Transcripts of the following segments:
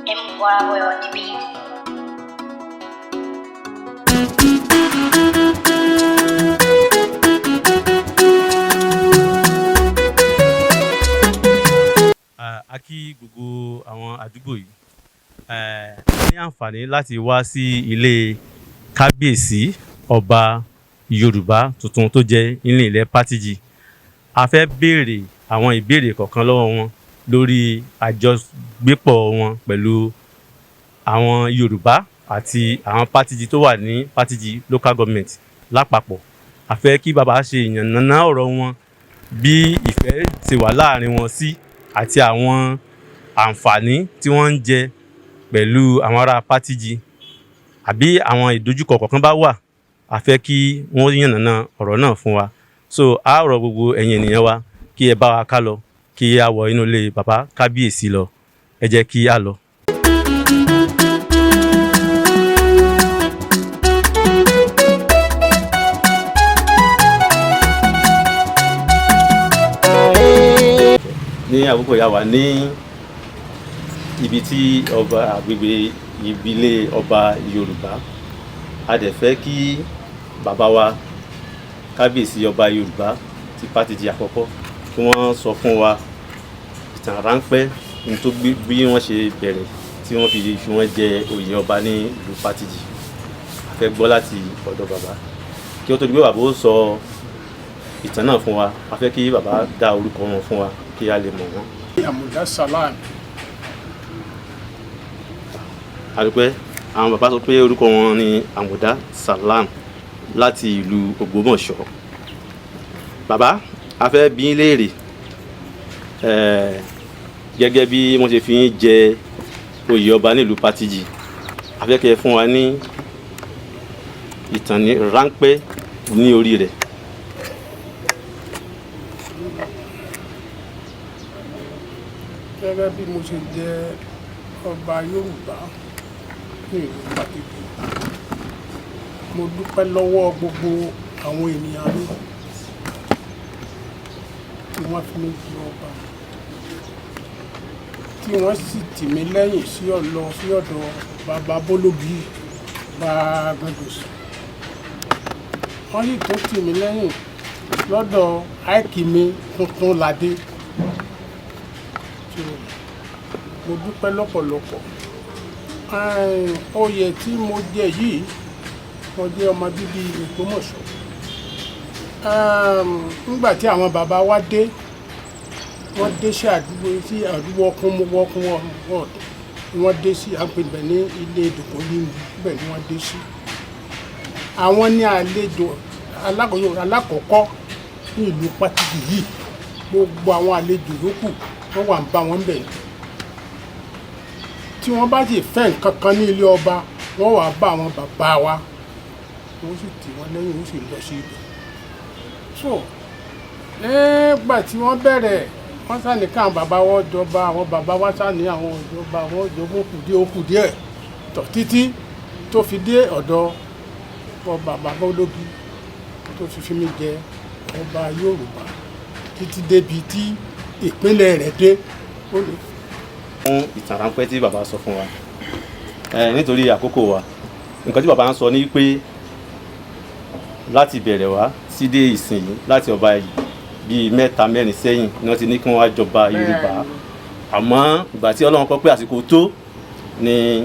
Boy on the beat. A kí gbogbo àwọn àdúgbò yìí ní àǹfààní láti wá sí ilé kábíyèsí ọba Yorùbá tuntun tó jẹ́ ní ilẹ̀ Pátìjì. A fẹ́ béèrè àwọn ìbéèrè kọ̀ọ̀kan lọ́wọ́ wọn lórí àjọgbépọ̀ wọn pẹ̀lú àwọn Yorùbá àti àwọn Pátìjì tó wà ní Pátìjì local government lápapọ̀. A fẹ́ kí bàbá ṣe ìyànnàná ọ̀rọ̀ wọn bí ìfẹ́ ṣe wà láàrin wọn sí àti àwọn àǹfààní tí wọ́n ń jẹ pẹ̀lú àwọn ará Pátìjì àbí àwọn ìdojúkọ kọ̀ọ̀kan bá wà. A fẹ́ kí wọ́n yànnàná ọ̀rọ̀ náà fún wa. So a rọ̀ gbogbo ẹ̀yin ènìyàn wa kí ẹ bá wa ká lọ kí a wọ inú ilé bàbá kábíyèsí lọ. Ẹ jẹ́ kí a lọ. Ní àkókò yà wá ní ibi tí ọba àgbègbè ìbílẹ̀ ọba Yorùbá. A dẹ̀ fẹ́ kí bàbá wa kábíyèsí ọba Yorùbá ti Pátìjì àkọ́kọ́ kí wọ́n sọ fún wa ìtàn ráńpẹ́ ní tó bí wọ́n ṣe bẹ̀rẹ̀ tí wọ́n fi wọ́n jẹ oyè ọba ní ìlú Pátìjì. A fẹ́ gbọ́ láti ọ̀dọ̀ bàbá kí ó tó di pé bàbá ó sọ ìtàn náà fún wa. A fẹ́ kí bàbá dá orúkọ wọn fún wa kí a lè mọ̀ wọ́n. Àmùdá Salam. Àdúpẹ́ àwọn bàbá sọ pé orúkọ wọn ni Àmùdá Salam láti ìlú Ògbómọ̀ṣọ́. Bàbá a fẹ́ bi yín léèrè gẹ́gẹ́ bí wọ́n ṣe fi ń jẹ oyè ọba nílùú Pátìjì. A fẹ́ kí ẹ fún wa ní ìtàn ráńpẹ́ ní orí rẹ̀. Gẹ́gẹ́ bí mo ṣe jẹ ọba Yorùbá ní ìlú Pátìjì, mo dúpẹ́ lọ́wọ́ gbogbo àwọn ènìyàn mi tí wọ́n fi mí jẹ ọba, tí wọ́n sì tì mí lẹ́yìn sí ọ̀dọ̀ bàbá Bólógì bá Gbẹ̀dọ̀sì. Wọ́n sì tún tì mí lẹ́yìn lọ́dọ̀ Àìkìmí tuntun Ládé. Mo dúpẹ́ lọ́pọ̀lọpọ̀. Oyè tí mo jẹ yìí, mo jẹ́ ọmọ bíbí Ògbómọ̀ṣọ́. Nígbà tí àwọn bàbá wa dé, wọ́n dé sí àdúgbò tí àdúgbò ọkùn wọ́n dé sí àpèbẹ̀ ní ilé ìdòkò yìí bẹ́ẹ̀ ni wọ́n dé sí. Àwọn ní àlejò alákọ̀ọ́kọ́ ní ìlú Pátìjì yìí. Gbogbo àwọn àlejò yòókù wọ́n wà ń bá wọn bẹ̀. Tí wọ́n bá sì fẹ́ nǹkan kan ní ilé ọba, wọ́n wà bá àwọn bàbá wa, wọ́n sì tì wọ́n lẹ́yìn, wọ́n sì lọ sí ibẹ̀. So nígbà tí wọ́n bẹ̀rẹ̀, wọ́n sàní káwọn bàbá wọn jọba, àwọn bàbá wa sàní àwọn ìjọba wọn jọba òkú díẹ̀ tọ̀ títí tó fi dé ọ̀dọ̀ bàbá Bólógì tó fi mí jẹ ọba Yorùbá títí débi tí ìpínlẹ̀ rẹ̀ dé. Fún ìtàn ráńpẹ́ tí bàbá sọ fún wa nítorí àkókò wa, nǹkan tí bàbá ń sọ ní pé láti bẹ̀rẹ̀ wá sí dé ìsìn yìí, láti ọba yìí bíi 3-4 sẹ́yìn ni wọ́n ti ní kí wọ́n wá jọba Yorùbá. Àmọ́ ìgbà tí Ọlọ́run kọ pé àsìkò tó ni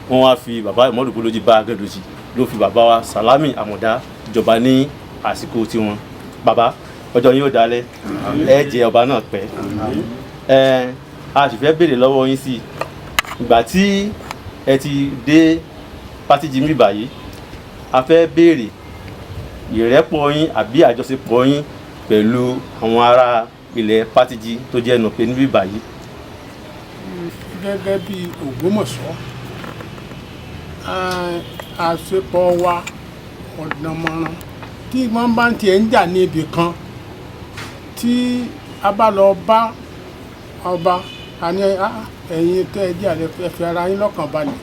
wọ́n wá fi bàbá Ìmọ̀dù Bólójì bá Gbẹ̀dọ̀sì ló fi bàbá wa Sàlámì Àmùdá jọba ní àsìkò tiwọn. Bàbá ọjọ́ yín ó dalẹ̀, ẹ jẹ ọba náà pẹ́. A sì fẹ́ béèrè lọ́wọ́ yín sí ìgbà tí ẹ ti dé Pátìjì níbí báyìí. A fẹ́ béèrè ìrẹ́pọ̀ yín àbí àjọṣepọ̀ yín pẹ̀lú àwọn ará ilẹ̀ Pátìjì tó jẹ́ Nùpé níbí báyìí. Gẹ́gẹ́ bí Ògbómọ̀ṣọ́, àṣepọ̀ wa ọ̀dàn mọ́rán. Tí wọ́n bá ń tiẹ̀ ń jà ní ibì kan, tí a bá lọ bá ọba, a ní ẹ̀yin tẹ́ ẹ jẹ́ ẹ fi ara yín lọ́kàn balẹ̀,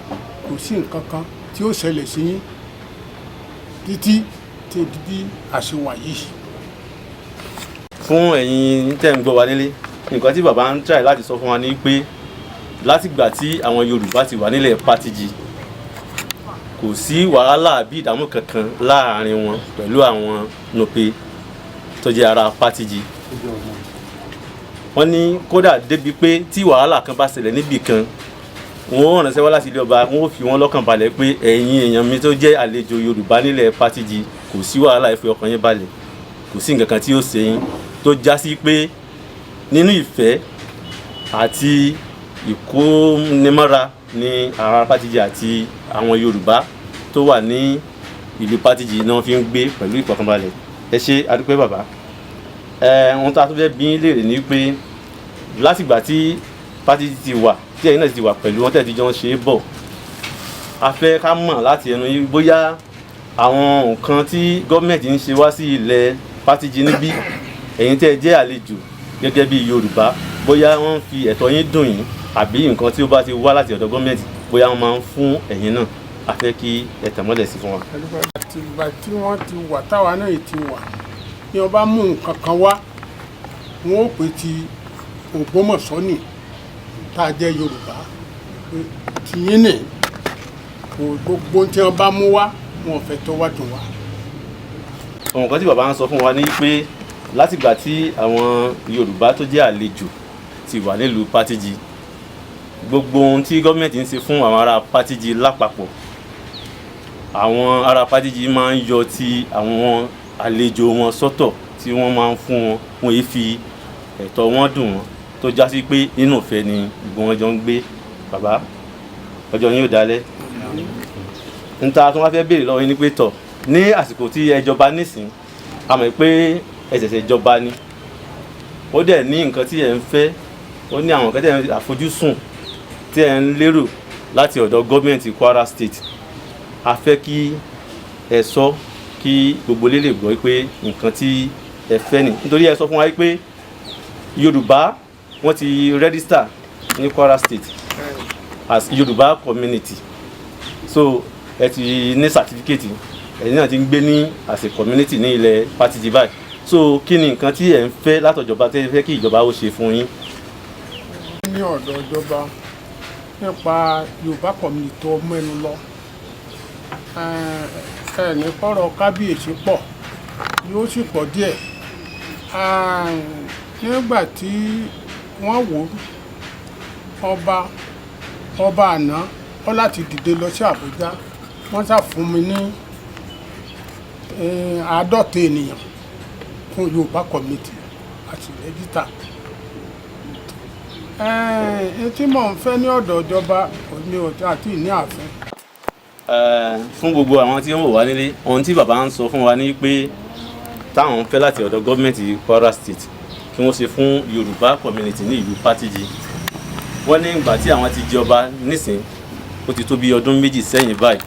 kò sí nǹkan kan tí ó ṣẹlẹ̀ sí yín títí tí bí àṣewà yìí. Fún ẹ̀yin tẹ́ ń gbọ́ wa nílé, nǹkan tí bàbá ń try láti sọ fún wa ni pé látìgbà tí àwọn Yorùbá ti wà nílẹ̀ Pátìjì kò sí wàhálà àbí ìdààmú kankan láàrin wọn pẹ̀lú àwọn Nupe tó jẹ́ ará Pátìjì. Wọ́n ní kódà débi pé tí wàhálà kan bá ṣẹlẹ̀ níbì kan wọ́n ránṣẹ́ wá láti ilé ọba, wọ́n fi wọ́n lọ́kàn balẹ̀ pé ẹ̀yin èèyàn mi tó jẹ́ àlejò Yorùbá nílẹ̀ Pátìjì kò sí wàhálà, ẹ fi ọkàn yín balẹ̀, kò sí nǹkan kan tí ó ṣe yín, tó já sí pé nínú ìfẹ́ àti ìkónimọ́ra ni ará Pátìjì àti àwọn Yorùbá tó wà ní ìlú Pátìjì náà fi ń gbé pẹ̀lú ìfọkànbalẹ̀. Ẹ ṣé adúpẹ́ bàbá. Ohun tá a tún fẹ́ bí yín léèrè ni pé látìgbà tí Pátìjì ti wà tí ẹ̀yin náà ti wà pẹ̀lú wọn tẹ́tí jọ ń ṣe é bọ̀, a fẹ́ ká mọ̀ láti ẹnu yín bóyá àwọn nǹkan tí gọ́ọ̀mẹ̀ntì ń ṣe wá sí ilẹ̀ Pátìjì níbí, ẹ̀yin tẹ́ ẹ jẹ́ àlejò gẹ́gẹ́ bí Yorùbá, bóyá wọ́n fi ẹ̀tọ́ yín dùn yín àbí nǹkan tí ó bá ti wá láti ọ̀dọ̀ gọ́ọ̀mẹ̀ntì bóyá wọ́n máa ń fún ẹ̀yin náà. A fẹ́ kí ẹ tẹ̀ mọ́lẹ̀ sí fún wa. Ìgbà tí wọ́n ti wà táwa náà ti wà ní ọba mú nǹkan kan wá wọn ó pè ti Ògbómọ̀ṣọ́ nì tá a jẹ́ Yorùbá tìyín nì gbogbo tí wọ́n bá mú wá wọn ò fẹ́ tó wá dùn wá. Ohun kan tí bàbá ń sọ fún wa ní pé látìgbà tí àwọn Yorùbá tó jẹ́ àlejò ti wà nílùú Pátìjì, gbogbo ohun tí gọ́ọ̀mẹ̀ntì ń ṣe fún àwọn ará Pátìjì lápapọ̀, àwọn ará Pátìjì máa ń yọ ti àwọn àlejò wọn sọ́tọ̀ tí wọ́n máa ń fún wọn, wọn yìí fi ẹ̀tọ́ wọn dùn wọn, tó já sí pé nínú ìfẹ́ ni gbogbo wọn jọ ń gbé. Bàbá, ọjọ́ yín ò dalẹ̀. N ta tún wá fẹ́ béèrè lọ́wọ́ yín ní pé tọ̀ ní àsìkò tí ẹ jọba nísìn, a mọ̀ pé ẹ ṣẹ̀ṣẹ̀ jọba ni, ó dẹ̀ ní nǹkan tí ẹ ń fẹ́, ó ní àwọn nǹkan tí ẹ ń àfojúsùn tí ẹ ń lérò láti ọ̀dọ̀ gọ́ọ̀mẹ̀ntì Kwara State. A fẹ́ kí ẹ sọ kí gbogbo lè gbọ́ pé nǹkan tí ẹ fẹ́ ni, nítorí ẹ sọ fún wa pé Yorùbá wọ́n ti register ní Kwara State as Yorùbá community, so ẹ ti ní certificate, ẹ̀yin náà ti ń gbé ní as a community ní ilẹ̀ Pátìjì báyìí. So kí ni nǹkan tí ẹ ń fẹ́ látọ̀jọba tẹ́ fẹ́ kí ìjọba ó ṣe fún yín? Ní ọ̀dọ̀ ìjọba nípa Yorùbá community tó mẹ́nu lọ, ẹni kọ́rọ̀ kábíyèsí pọ̀ yóò sì pọ̀ díẹ̀. Nígbà tí wọ́n wò ọba àná ó láti dìde lọ sí Àbújá, wọ́n sá fún mi ní 50 ènìyàn fún Yorùbá community àti rẹ́gítà. Tí mò ń fẹ́ ní ọ̀dọ̀ ìjọba ní ọjà àti ní ààfin. Fún gbogbo àwọn tí wọ́n wò wá nílé, ohun tí bàbá ń sọ fún wa ní pé táwọn fẹ́ láti ọ̀dọ̀ gọ́ọ̀mẹ̀ntì Kwara State kí wọ́n ṣe fún Yorùbá community ní ìlú Pátìjì. Wọ́n ní ìgbà tí àwọn ti jọba nísìn, ó ti tó bí ọdún 2 sẹ́yìn báyìí,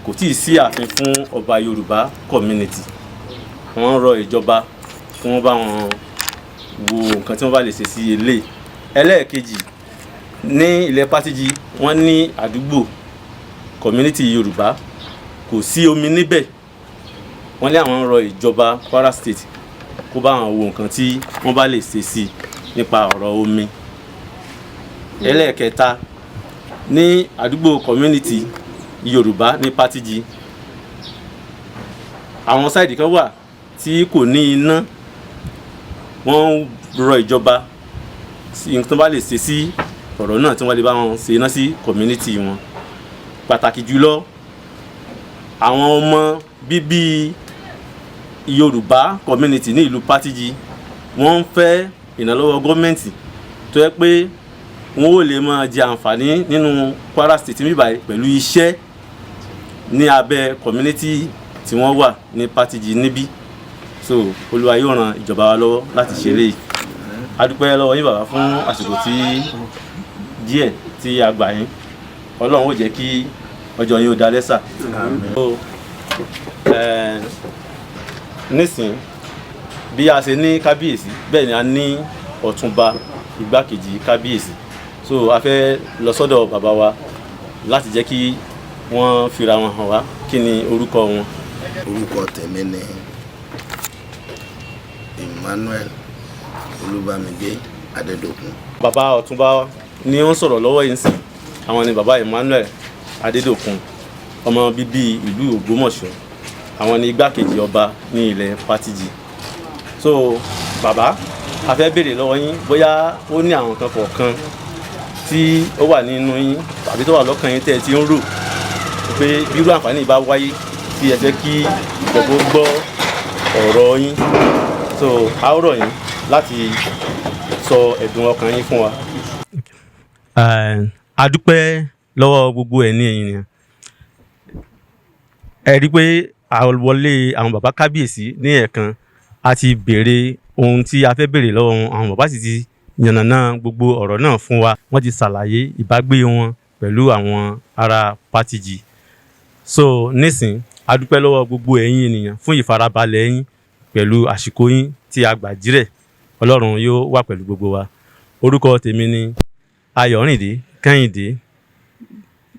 kò tíì sí ààfin fún ọba Yorùbá community. Wọ́n rọ ìjọba kí wọ́n bá wọn wo nǹkan tí wọ́n bá lè ṣe sí ilé. Ẹlẹ́ẹ̀kejì, ní ilẹ̀ Pátìjì wọ́n ní àdúgbò community Yorùbá kò sí omi níbẹ̀. Wọ́n lé àwọn rọ ìjọba Kwara State kó bá wọn wo nǹkan tí wọ́n bá lè ṣe sí nípa ọ̀rọ̀ omi. Ẹlẹ́ẹ̀kẹta, ní àdúgbò community Yorùbá ní Pátìjì, àwọn sáìdì kan wà tí kò ní iná. Wọ́n rọ ìjọba sí nǹkan tó bá lè ṣe sí ọ̀rọ̀ náà tí wọ́n lè bá wọn ṣe iná sí community wọn. Pàtàkì jùlọ àwọn ọmọ bíbí Yorùbá community ní ìlú Pátìjì, wọ́n ń fẹ́ ìrànlọ́wọ́ gọ́ọ̀mẹ̀ntì tó yẹ pé wọ́n ó lè máa jẹ àǹfààní nínú Kwara State níbàyí pẹ̀lú iṣẹ́ ní abẹ́ community tí wọ́n wà ní Pátìjì níbí. So Olúwa yóò ran ìjọba wa lọ́wọ́ láti ṣe eléyìí. A dúpẹ́ lọ́wọ́ yín bàbá fún àsìkò díẹ̀ tí a gbà yín. Ọlọ́run ó jẹ́ kí ọjọ́ yín ó dalẹ́ sà. Nísìn bí a ṣe ní kábíyèsí bẹ́ẹ̀ ni a ní ọ̀túnba igbákejì kábíyèsí. So a fẹ́ lọ sọ́dọ̀ bàbá wa láti jẹ́ kí wọ́n fira wọn hàn wá. Kí ni orúkọ wọn? Orúkọ tèmi ni Emmanuel Olúbámidé Adédòkun. Bàbá ọ̀túnba ni ó ń sọ̀rọ̀ lọ́wọ́ yìí sìn àwọn ni bàbá Emmanuel Adédòkun ọmọ bíbí ìlú Ògbómọ̀ṣọ́ àwọn ni igbákejì ọba ní ilẹ̀ Pátìjì. So bàbá a fẹ́ béèrè lọ́wọ́ yín bóyá ó ní àwọn kan kọ̀ọ̀kan tí ó wà nínú yín tàbí tó wà lọ́kàn yín tẹ́ ẹ ti ń rò pé bí irú àǹfààní bá wáyé tí ẹ fẹ́ kí gbogbo gbọ́ ọ̀rọ̀ yín. So a ó rọ̀ yín láti sọ ẹ̀dùn ọkàn yín fún wa. A dúpẹ́ lọ́wọ́ gbogbo ẹ̀ ní ẹ̀yin nìyẹn. Ẹ rí i pé àwọlé àwọn bàbá kábíyèsí ní ẹ̀ẹ̀kan a ti béèrè ohun tí a fẹ́ béèrè lọ́wọ́ wọn, àwọn bàbá sì ti yànnàná gbogbo ọ̀rọ̀ náà fún wa. Wọ́n ti ṣàlàyé ìbágbé wọn pẹ̀lú àwọn ará Pátìjì. So nísìn a dúpẹ́ lọ́wọ́ gbogbo ẹ̀yin ènìyàn fún ìfarabalẹ̀ yín pẹ̀lú àsìkò yín tí a gbà jírẹ̀. Ọlọ́run yóò wà pẹ̀lú gbogbo wa. Orúkọ tèmi ni Ayọ̀rìndé Kẹ́hìndé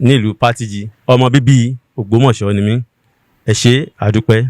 nílùú Pátìjì, ọmọ bíbí Ògbómọ̀ṣọ́ ni mí. Ẹ ṣé, a dúpẹ́.